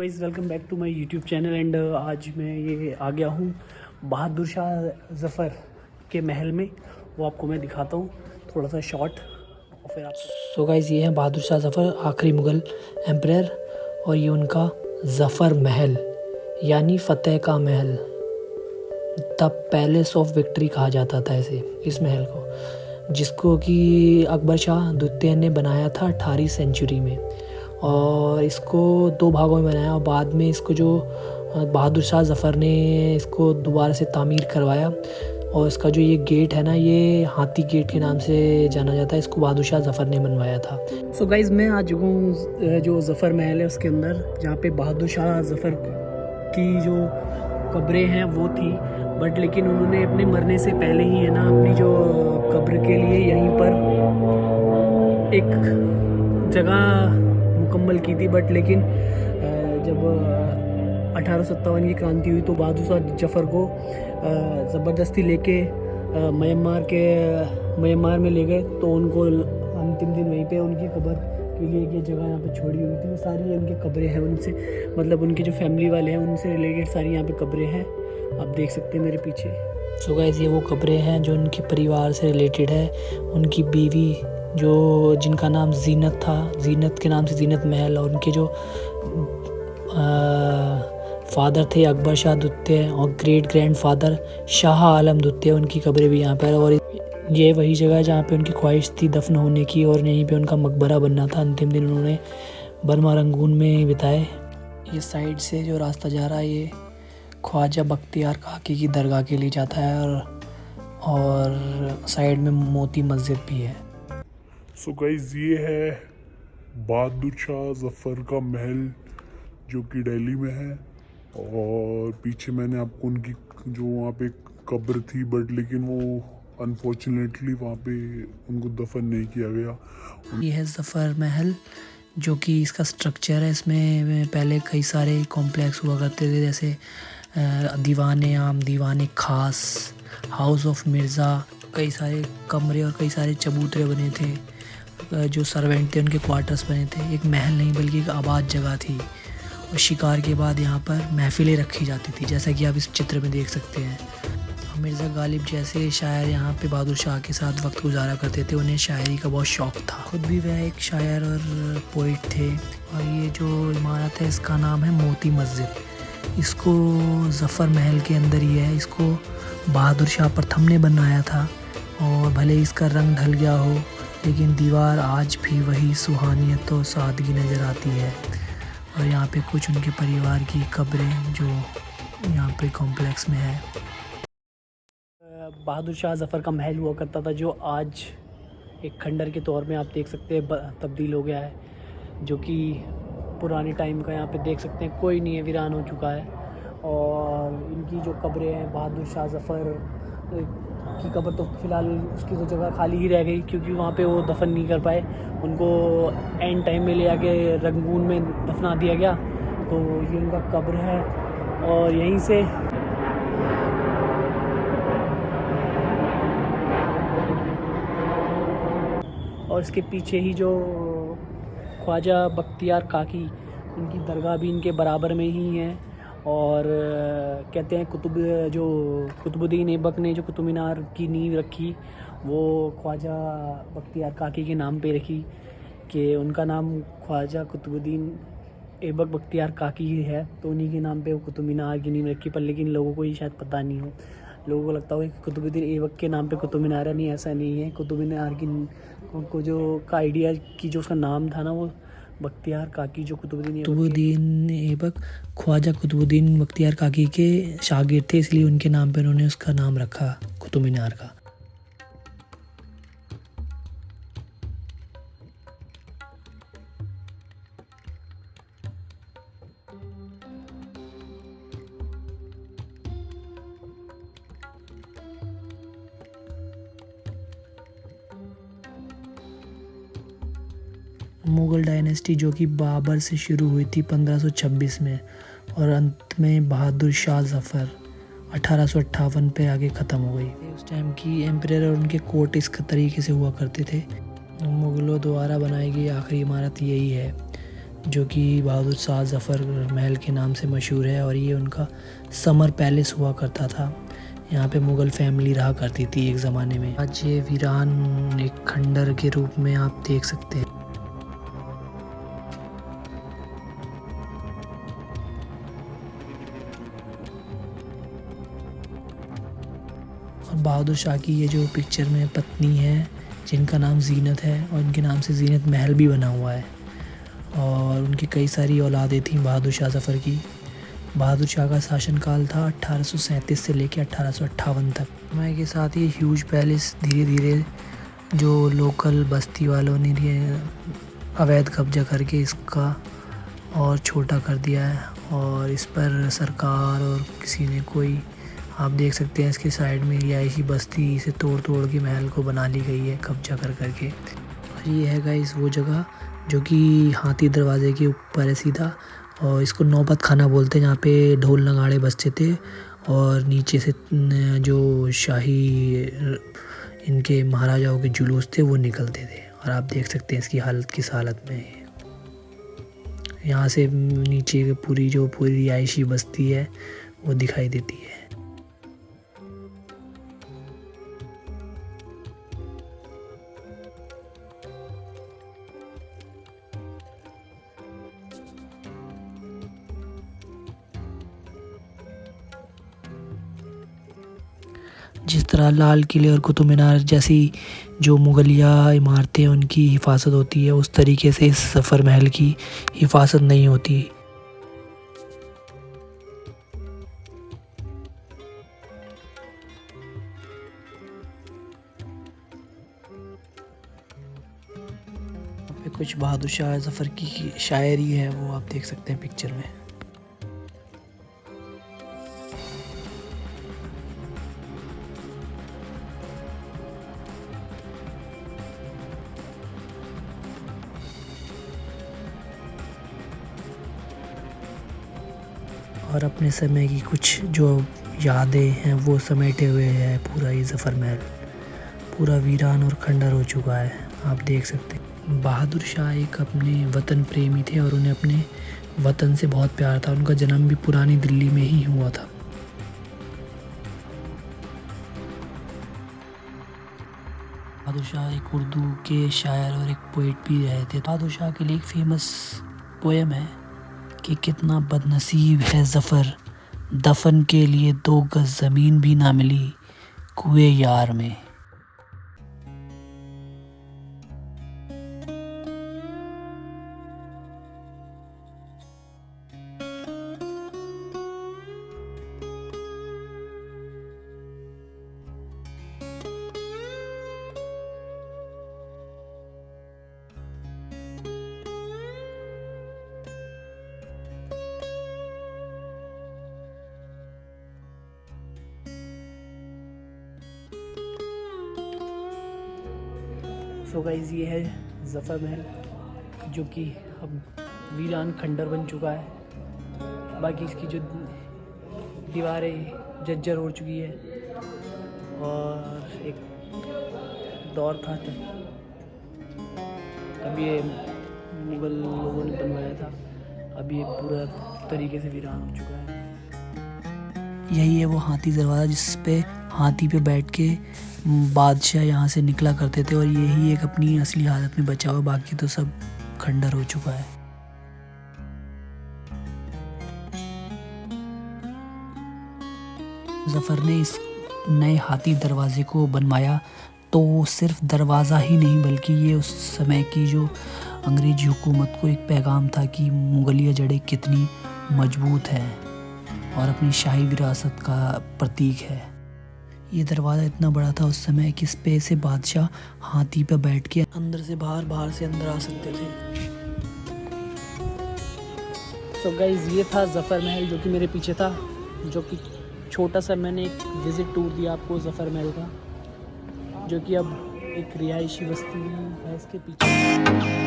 Guys welcome back to my YouTube channel and आज मैं ये आ गया हूँ बहादुर शाह ज़फ़र के महल में। वो आपको मैं दिखाता हूँ थोड़ा सा शॉर्ट और फिर आप सो गाइस ये है बहादुर शाह ज़फ़र, आखिरी मुग़ल एम्परर, और ये उनका ज़फ़र महल यानी फ़तेह का महल, द पैलेस ऑफ विक्ट्री कहा जाता था इसे, इस महल को, जिसको कि अकबर शाह द्वितीय ने बनाया था 18वीं सेंचुरी में। और इसको 2 भागों में बनाया और बाद में इसको जो बहादुर शाह ज़फ़र ने इसको दोबारा से तामीर करवाया। और इसका जो ये गेट है ना, ये हाथी गेट के नाम से जाना जाता है। इसको बहादुर शाह ज़फ़र ने बनवाया था। सो गाइज़ मैं आ चुका हूँ जो ज़फ़र महल है उसके अंदर, जहाँ पे बहादुर शाह ज़फ़र की जो कब्रें हैं वो थी, बट लेकिन उन्होंने अपने मरने से पहले ही है ना अपनी जो कब्र के लिए यहीं पर एक जगह मुकम्मल की थी। बट लेकिन जब 1857 की क्रांति हुई तो बहादुर शाह ज़फ़र को ज़बरदस्ती लेके म्यांमार में ले गए। तो उनको अंतिम दिन वहीं पे उनकी कब्र के लिए ये जगह यहाँ पे छोड़ी हुई थी। सारी उनकी कब्रें हैं, उनसे मतलब उनके जो फैमिली वाले हैं उनसे रिलेटेड सारी यहाँ पे कब्रें हैं, आप देख सकते हैं मेरे पीछे। सो गाइस ये वो कब्रें हैं जो उनके परिवार से रिलेटेड है। उनकी बीवी जो जिनका नाम ज़ीनत था, ज़ीनत के नाम से ज़ीनत महल, और उनके जो फादर थे अकबर शाह द्वितीय और great grand father Shah Alam द्वितीय, उनकी कब्रें भी यहाँ पर। और ये वही जगह है जहाँ पे उनकी ख्वाहिश थी दफन होने की, और यहीं पे उनका मकबरा बनना था। अंतिम दिन उन्होंने बर्मा रंगून में बिताए। ये साइड से जो रास्ता जा रहा है ये ख्वाजा बख्तियार काकी की दरगाह के लिए जाता है, और साइड में मोती मस्जिद भी है। सो गाइस ये है बहादुर शाह ज़फ़र का महल जो कि दिल्ली में है। और पीछे मैंने आपको उनकी जो वहाँ पे कब्र थी, बट लेकिन वो अनफॉर्चुनेटली वहाँ पे उनको दफन नहीं किया गया। ये है ज़फ़र महल जो कि इसका स्ट्रक्चर है। इसमें पहले कई सारे कॉम्प्लेक्स हुआ करते थे, जैसे दीवान आम, दीवान खास, हाउस ऑफ मिर्ज़ा, कई सारे कमरे और कई सारे चबूतरे बने थे। जो सर्वेंट थे उनके क्वार्टर्स बने थे। एक महल नहीं बल्कि एक आबाद जगह थी। और शिकार के बाद यहाँ पर महफिलें रखी जाती थी, जैसा कि आप इस चित्र में देख सकते हैं। मिर्ज़ा गालिब जैसे शायर यहाँ पे बहादुर शाह के साथ वक्त गुजारा करते थे। उन्हें शायरी का बहुत शौक़ था, खुद भी वह एक शायर और पोइट थे। और ये जो इमारत है इसका नाम है मोती मस्जिद। इसको ज़फ़र महल के अंदर ही है। इसको बहादुर शाह प्रथम ने बनाया था, और भले इसका रंग ढल गया हो लेकिन दीवार आज भी वही सुहानियत और सादगी नज़र आती है। और यहाँ पे कुछ उनके परिवार की कब्रें जो यहाँ पे कॉम्प्लेक्स में है। बहादुर शाह ज़फ़र का महल हुआ करता था, जो आज एक खंडर के तौर में आप देख सकते हैं तब्दील हो गया है, जो कि पुराने टाइम का यहाँ पे देख सकते हैं कोई नहीं है, वीरान हो चुका है। और इनकी जो कब्रें हैं, बहादुर शाह ज़फ़र की कब्र तो फ़िलहाल उसकी तो जगह खाली ही रह गई, क्योंकि वहाँ पे वो दफन नहीं कर पाए। उनको एंड टाइम में ले आके रंगून में दफना दिया गया। तो ये उनका कब्र है, और यहीं से और इसके पीछे ही जो ख्वाजा बख्तियार काकी, उनकी दरगाह भी इनके बराबर में ही है। और कहते हैं कुतुबुद्दीन ऐबक ने जो कुतुब मीनार की नींव रखी वो ख्वाजा बख्तियार काकी के नाम पे रखी, कि उनका नाम ख्वाजा कुतुबुद्दीन ऐबक बख्तियार काकी ही है, तो उन्हीं के नाम पे वो कुतुब मीनार की नींव रखी। पर लेकिन लोगों को ये शायद पता नहीं हो, लोगों को लगता हो कि कुतुबुद्दीन ऐबक के नाम पे कुतुब मीनार है। नहीं, ऐसा नहीं है। कुतुब मीनार की को जो का आइडिया की जो उसका नाम था ना, वो बख्तियार काकी जो कुतुबुद्दीन ऐबक ख्वाजा कुतुबुद्दीन बख्तियार काकी के शागिर्द थे, इसलिए उनके नाम पर उन्होंने उसका नाम रखा कुतुब मीनार का। मुग़ल डायनेस्टी जो कि बाबर से शुरू हुई थी 1526 में, और अंत में बहादुर शाह ज़फ़र 1858 पे आगे ख़त्म हो गई। उस टाइम की एम्परर और उनके कोर्ट इस तरीके से हुआ करते थे। मुग़लों द्वारा बनाई गई आखिरी इमारत यही है, जो कि बहादुर शाह ज़फ़र महल के नाम से मशहूर है। और ये उनका समर पैलेस हुआ करता था। यहाँ पे मुग़ल फैमिली रहा करती थी एक ज़माने में। आज ये वीरान एक खंडर के रूप में आप देख सकते हैं। और बहादुर शाह की ये जो पिक्चर में पत्नी है जिनका नाम ज़ीनत है, और इनके नाम से ज़ीनत महल भी बना हुआ है। और उनकी कई सारी औलादें थीं बहादुर शाह ज़फ़र की। बहादुर शाह का शासनकाल था 1837 से लेकर 1858 तक। समय के साथ ही ह्यूज पैलेस धीरे धीरे जो लोकल बस्ती वालों ने अवैध कब्जा करके इसका और छोटा कर दिया है। और इस पर सरकार और किसी ने कोई, आप देख सकते हैं इसके साइड में रिहायशी बस्ती इसे तोड़ तोड़ के महल को बना ली गई है कब्जा कर करके। और ये है गाइस वो जगह जो कि हाथी दरवाजे के ऊपर है सीधा, और इसको नौबत खाना बोलते हैं, जहाँ पे ढोल नगाड़े बजते थे और नीचे से जो शाही इनके महाराजाओं के जुलूस थे वो निकलते थे। और आप देख सकते हैं इसकी हालत किस हालत में है। यहाँ से नीचे पूरी रिहायशी बस्ती है वो दिखाई देती है। जिस तरह लाल किले और कुतुब मीनार जैसी जो मुगलिया इमारतें उनकी हिफाजत होती है, उस तरीके से इस ज़फ़र महल की हिफाजत नहीं होती। यहाँ पे कुछ बहादुर शाह ज़फ़र की शायरी है वो आप देख सकते हैं पिक्चर में। और अपने समय की कुछ जो यादें हैं वो समेटे हुए है पूरा ये ज़फ़र महल। पूरा वीरान और खंडर हो चुका है, आप देख सकते हैं। बहादुर शाह एक अपने वतन प्रेमी थे और उन्हें अपने वतन से बहुत प्यार था। उनका जन्म भी पुरानी दिल्ली में ही हुआ था। बहादुर शाह एक उर्दू के शायर और एक पोइट भी रहे थे। बहादुर शाह के लिए एक फेमस पोएम है कि कितना बदनसीब है ज़फ़र, दफन के लिए 2 गज ज़मीन भी ना मिली कुए यार में। सो गाइस ये है ज़फ़र महल जो कि अब वीरान खंडर बन चुका है। बाकी इसकी जो दीवारें जर्जर हो चुकी है और एक दौर था तब ये मुग़ल लोगों ने बनवाया था। अब ये पूरा तरीके से वीरान हो चुका है। यही है वो हाथी दरवाज़ा जिस पे हाथी पे बैठ के बादशाह यहाँ से निकला करते थे, और यही एक अपनी असली हालत में बचा हुआ, बाकी तो सब खंडर हो चुका है। ज़फ़र ने इस नए हाथी दरवाजे को बनवाया तो सिर्फ दरवाज़ा ही नहीं बल्कि ये उस समय की जो अंग्रेज़ी हुकूमत को एक पैगाम था कि मुग़लिया जड़ें कितनी मजबूत हैं और अपनी शाही विरासत का प्रतीक है। ये दरवाज़ा इतना बड़ा था उस समय कि इस पे से बादशाह हाथी पे बैठ के अंदर से बाहर, बाहर से अंदर आ सकते थे। सो गाइस ये था ज़फ़र महल जो कि मेरे पीछे था, जो कि छोटा सा मैंने एक विज़िट टूर दिया आपको ज़फ़र महल का, जो कि अब एक रिहायशी बस्ती है इसके पीछे।